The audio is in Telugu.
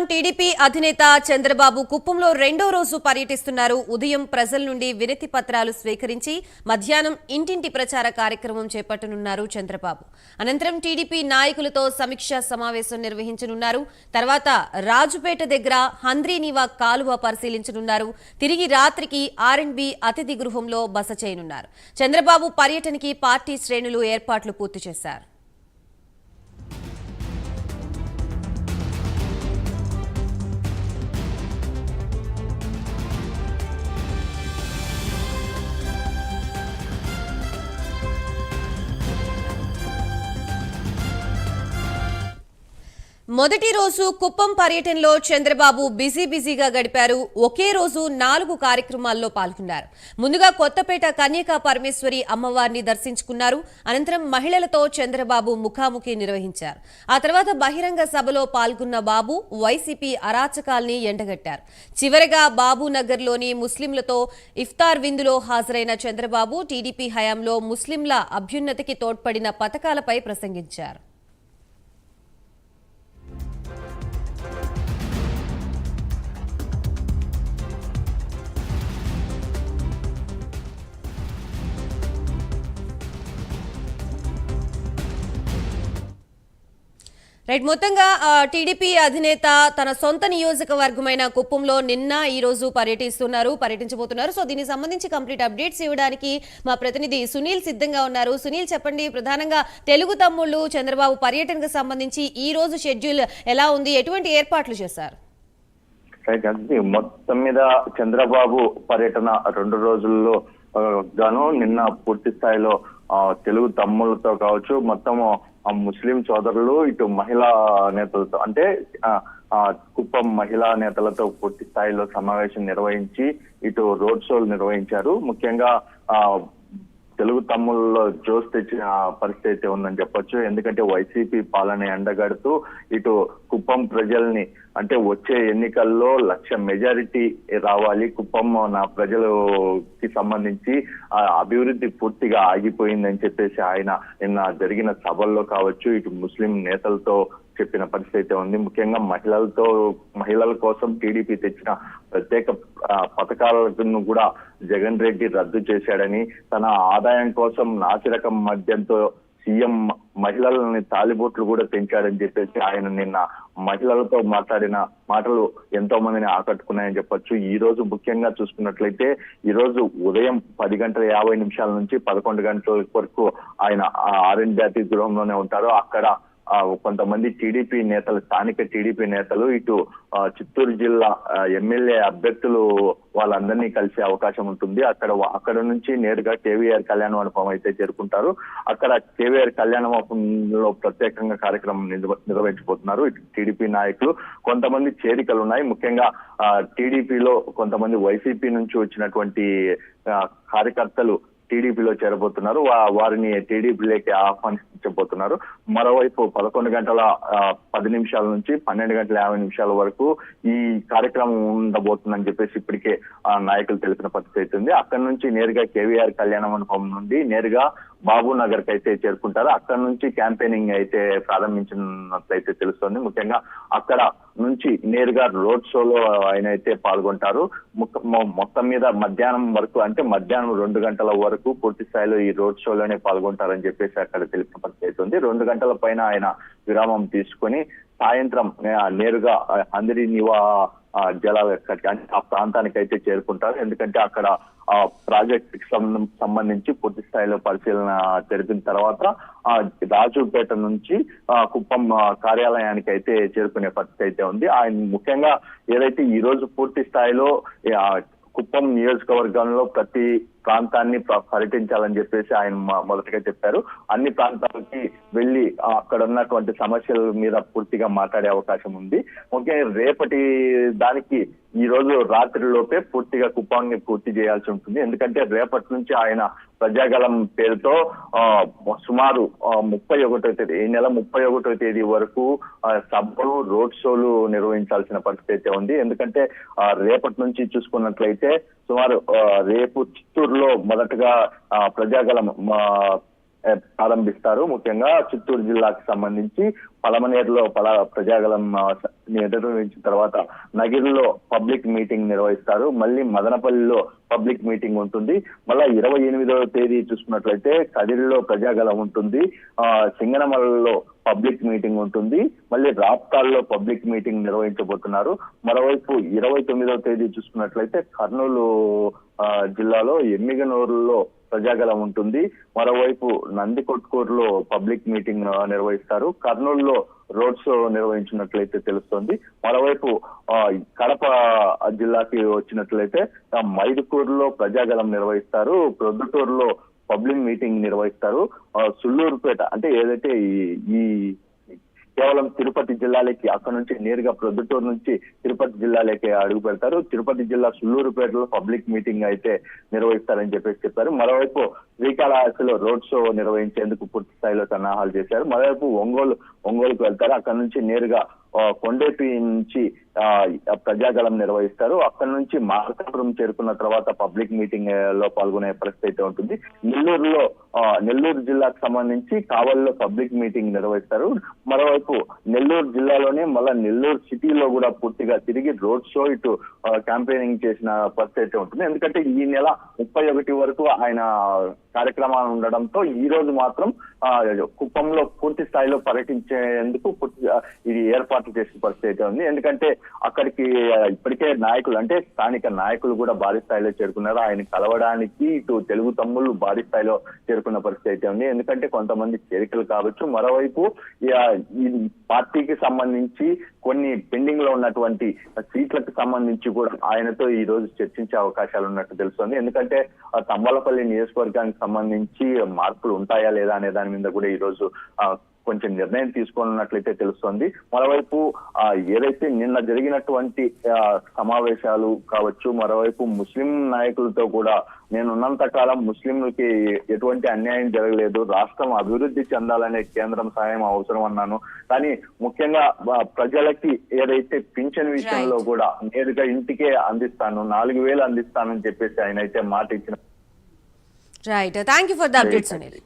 టీడీపీ అధినేత చంద్రబాబు కుప్పంలో రెండో రోజు పర్యటిస్తున్నారు. ఉదయం ప్రజల నుండి వినతి పత్రాలు స్వీకరించి మధ్యాహ్నం ఇంటింటి ప్రచార కార్యక్రమం చేపట్టనున్నారు చంద్రబాబు. అనంతరం టీడీపీ నాయకులతో సమీక్షా సమావేశం నిర్వహించనున్నారు. తర్వాత రాజుపేట దగ్గర హంద్రీనివా కాలువ పరిశీలించనున్నారు. తిరిగి రాత్రికి ఆర్ఎండ్బి అతిథి గృహంలో బస చేయనున్నారు. చంద్రబాబు పర్యటనకి పార్టీ శ్రేణులు ఏర్పాట్లు పూర్తి చేశారు. మొదటి రోజు కుప్పం పర్యటనలో చంద్రబాబు బిజీగా గడిపారు. ఒకే రోజు 4 కార్యక్రమాల్లో పాల్గొన్నారు. ముందుగా కొత్తపేట కన్యకా పరమేశ్వరి అమ్మవారిని దర్శించుకున్నారు. అనంతరం మహిళలతో చంద్రబాబు ముఖాముఖి నిర్వహించారు. ఆ తర్వాత బహిరంగ సభలో పాల్గొన్న బాబు వైసీపీ అరాచకాల్ని ఎండగట్టారు. చివరగా బాబు నగర్లోని ముస్లింలతో ఇఫ్తార్ విందులో హాజరైన చంద్రబాబు టీడీపీ హయాంలో ముస్లింల అభ్యున్నతికి తోడ్పడిన పథకాలపై ప్రసంగించారు. మొత్తంగా టీడీపీ అధినేత తన సొంత నియోజకవర్గమైన కుప్పంలో నిన్న ఈ రోజు పర్యటించబోతున్నారు. సో దీనికి సంబంధించి కంప్లీట్ అప్డేట్స్ ఇవ్వడానికి మా ప్రతినిధి సునీల్ సిద్ధంగా ఉన్నారు. సునీల్, చెప్పండి, ప్రధానంగా తెలుగు తమ్ముళ్ళు చంద్రబాబు పర్యటనకు సంబంధించి ఈ రోజు షెడ్యూల్ ఎలా ఉంది, ఎటువంటి ఏర్పాట్లు చేశారు? మొత్తం మీద చంద్రబాబు పర్యటన 2 రోజుల్లో గాను నిన్న పూర్తి స్థాయిలో తెలుగు తమ్ముళ్లతో కావచ్చు, మొత్తము ముస్లిం సోదరులు, ఇటు మహిళా నేతలతో, అంటే కుప్పం మహిళా నేతలతో పూర్తి స్థాయిలో సమావేశం నిర్వహించి ఇటు రోడ్ షోలు నిర్వహించారు. ముఖ్యంగా తెలుగు తమ్ముళ్ళలో జోస్ తెచ్చిన పరిస్థితి అయితే ఉందని చెప్పొచ్చు. ఎందుకంటే వైసీపీ పాలన ఎండగడుతూ ఇటు కుప్పం ప్రజల్ని, అంటే వచ్చే ఎన్నికల్లో 1,00,000 మెజారిటీ రావాలి, కుప్పం నా ప్రజలకి సంబంధించి అభివృద్ధి పూర్తిగా ఆగిపోయిందని చెప్పేసి ఆయన నిన్న జరిగిన సభల్లో కావచ్చు, ఇటు ముస్లిం నేతలతో చెప్పిన పరిస్థితి ఉంది. ముఖ్యంగా మహిళల కోసం టీడీపీ తెచ్చిన ప్రత్యేక పథకాలను కూడా జగన్ రెడ్డి రద్దు చేశాడని, తన ఆదాయం కోసం నాసిరకం మద్యంతో సీఎం మహిళలని తాలిబోట్లు కూడా పెంచాడని చెప్పేసి ఆయన నిన్న మహిళలతో మాట్లాడిన మాటలు ఎంతో మందిని ఆకట్టుకున్నాయని చెప్పొచ్చు. ఈ రోజు ముఖ్యంగా చూసుకున్నట్లయితే ఈ రోజు ఉదయం 10:50 నుంచి 11 గంటల వరకు ఆయన ఆర్ఎండ్బి అతిథి గృహంలోనే ఉంటారు. అక్కడ కొంతమంది టీడీపీ నేతలు, స్థానిక టీడీపీ నేతలు, ఇటు చిత్తూరు జిల్లా ఎమ్మెల్యే అభ్యర్థులు వాళ్ళందరినీ కలిసే అవకాశం ఉంటుంది. అక్కడ నుంచి నేరుగా కేవీఆర్ కళ్యాణ మండపం అయితే చేరుకుంటారు. అక్కడ కేవీఆర్ కళ్యాణ మండపంలో ప్రత్యేకంగా కార్యక్రమం నిర్వహించబోతున్నారు. ఇటు టీడీపీ నాయకులు కొంతమంది చేరికలు ఉన్నాయి. ముఖ్యంగా టీడీపీలో కొంతమంది వైసీపీ నుంచి వచ్చినటువంటి కార్యకర్తలు టీడీపీలో చేరబోతున్నారు. వారిని టీడీపీలోకి ఆహ్వానించబోతున్నారు. మరోవైపు 11:10 నుంచి 12:50 వరకు ఈ కార్యక్రమం ఉండబోతుందని చెప్పేసి ఇప్పటికే నాయకులు తెలిపిన పరిస్థితి ఉంది. అక్కడి నుంచి నేరుగా కేవీఆర్ కళ్యాణ మండపం నుండి నేరుగా బాబు నగర్ కి అయితే చేరుకుంటారు. అక్కడ నుంచి క్యాంపెయినింగ్ అయితే ప్రారంభించినట్లయితే తెలుస్తోంది. ముఖ్యంగా అక్కడ నుంచి నేరుగా రోడ్ షోలో ఆయన అయితే పాల్గొంటారు. మొత్తం మీద మధ్యాహ్నం వరకు, అంటే మధ్యాహ్నం 2 గంటల వరకు పూర్తి స్థాయిలో ఈ రోడ్ షోలోనే పాల్గొంటారని చెప్పేసి అక్కడ తెలిసిన పరిస్థితి ఉంది. 2 గంటల పైన ఆయన విరామం తీసుకొని సాయంత్రం నేరుగా హంద్రీనివా జలాల ఆ ప్రాంతానికి అయితే చేరుకుంటారు. ఎందుకంటే అక్కడ ప్రాజెక్ట్ కి సంబంధించి పూర్తి స్థాయిలో పరిశీలన జరిపిన తర్వాత రాజుపేట నుంచి కుప్పం కార్యాలయానికి అయితే చేరుకునే పరిస్థితి అయితే ఉంది. ఆయన ముఖ్యంగా ఏదైతే ఈ రోజు పూర్తి స్థాయిలో కుప్పం నియోజకవర్గంలో ప్రతి ప్రాంతాన్ని పర్యటించాలని చెప్పేసి ఆయన మొదటగా చెప్పారు. అన్ని ప్రాంతాలకి వెళ్లి అక్కడ ఉన్నటువంటి సమస్యల మీద పూర్తిగా మాట్లాడే అవకాశం ఉంది. ముఖ్యంగా రేపటి దానికి ఈ రోజు రాత్రిలోపే పూర్తిగా కుప్పాన్ని పూర్తి చేయాల్సి ఉంటుంది. ఎందుకంటే రేపటి నుంచి ఆయన ప్రజాగలం పేరుతో సుమారు 31వ తేదీ, ఈ నెల 31వ తేదీ వరకు సభలు, రోడ్ షోలు నిర్వహించాల్సిన పరిస్థితి ఉంది. ఎందుకంటే రేపటి నుంచి చూసుకున్నట్లయితే సుమారు రేపు చిత్తూరులో మొదటగా ప్రజాగలం ప్రారంభిస్తారు. ముఖ్యంగా చిత్తూరు జిల్లాకు సంబంధించి పలమనేరులో ప్రజాగలం నిర్వహించిన తర్వాత నగిరిలో పబ్లిక్ మీటింగ్ నిర్వహిస్తారు. మళ్ళీ మదనపల్లిలో పబ్లిక్ మీటింగ్ ఉంటుంది. మళ్ళా 28వ తేదీ చూసుకున్నట్లయితే కదిరిలో ప్రజాగలం ఉంటుంది. సింగనమలలో పబ్లిక్ మీటింగ్ ఉంటుంది. మళ్ళీ రాప్తాల్లో పబ్లిక్ మీటింగ్ నిర్వహించబోతున్నారు. మరోవైపు 29వ తేదీ చూసుకున్నట్లయితే కర్నూలు జిల్లాలో ఎమ్మిగనూరులో ప్రజాగలం ఉంటుంది. మరోవైపు నందికొట్కూరులో పబ్లిక్ మీటింగ్ నిర్వహిస్తారు. కర్నూలులో రోడ్ షో నిర్వహించినట్లయితే తెలుస్తోంది. మరోవైపు కడప జిల్లాకి వచ్చినట్లయితే మైదుకూరులో ప్రజాగలం నిర్వహిస్తారు. ప్రొద్దుటూరులో పబ్లిక్ మీటింగ్ నిర్వహిస్తారు. సుళ్ళూరుపేట అంటే ఏదైతే ఈ కేవలం తిరుపతి జిల్లాలకి అక్కడ నుంచి నేరుగా ప్రొద్దుటూరు నుంచి తిరుపతి జిల్లాలకి అడుగు పెడతారు. తిరుపతి జిల్లా సుళ్ళూరుపేటలో పబ్లిక్ మీటింగ్ అయితే నిర్వహిస్తారని చెప్పారు. మరోవైపు శ్రీకాళహస్తిలో రోడ్ షో నిర్వహించేందుకు పూర్తి స్థాయిలో సన్నాహాలు చేశారు. మరోవైపు ఒంగోలుకు వెళ్తారు. అక్కడ నుంచి నేరుగా కొండేపి నుంచి ప్రజాగలం నిర్వహిస్తారు. అక్కడ నుంచి మార్కాపురం చేరుకున్న తర్వాత పబ్లిక్ మీటింగ్ లో పాల్గొనే పరిస్థితి అయితే ఉంటుంది. నెల్లూరు జిల్లాకు సంబంధించి కావలిలో పబ్లిక్ మీటింగ్ నిర్వహిస్తారు. మరోవైపు నెల్లూరు జిల్లాలోనే మళ్ళీ నెల్లూరు సిటీలో కూడా పూర్తిగా తిరిగి రోడ్ షో ఇటు క్యాంపెయినింగ్ చేసిన పరిస్థితి అయితే ఉంటుంది. ఎందుకంటే ఈ నెల 31 వరకు ఆయన కార్యక్రమాలు ఉండడంతో ఈ రోజు మాత్రం కుప్పంలో పూర్తి స్థాయిలో పర్యటించేందుకు ఇది ఏర్పాట్లు చేసిన పరిస్థితి అయితే ఉంది. ఎందుకంటే అక్కడికి ఇప్పటికే నాయకులు అంటే స్థానిక నాయకులు కూడా భారీ స్థాయిలో చేరుకున్నారు. ఆయన కలవడానికి ఇటు తెలుగు తమ్ముళ్ళు భారీ స్థాయిలో చేరుకున్న పరిస్థితి అయితే ఉంది. ఎందుకంటే కొంతమంది చేరికలు కావచ్చు. మరోవైపు ఈ పార్టీకి సంబంధించి కొన్ని పెండింగ్ లో ఉన్నటువంటి సీట్లకు సంబంధించి కూడా ఆయనతో ఈ రోజు చర్చించే అవకాశాలు ఉన్నట్టు తెలుస్తోంది. ఎందుకంటే తంబలపల్లి నియోజకవర్గానికి సంబంధించి మార్పులు ఉంటాయా లేదా అనే దాని మీద కూడా ఈ రోజు కొంచెం నిర్ణయం తీసుకున్నట్లయితే తెలుస్తోంది. మరోవైపు ఏదైతే నిన్న జరిగినటువంటి సమావేశాలు కావచ్చు, మరోవైపు ముస్లిం నాయకులతో కూడా నేనున్నంత కాలం ముస్లింలకి ఎటువంటి అన్యాయం జరగలేదు, రాష్ట్రం అభివృద్ధి చెందాలనే కేంద్రం సాయం అవసరం అన్నాను. కానీ ముఖ్యంగా ప్రజలకి ఏదైతే పింఛన్ విషయంలో కూడా నేరుగా ఇంటికే అందిస్తాను, 4,000 అందిస్తానని చెప్పేసి ఆయన అయితే మాట ఇచ్చిన. Right, thank you for the updates Anil.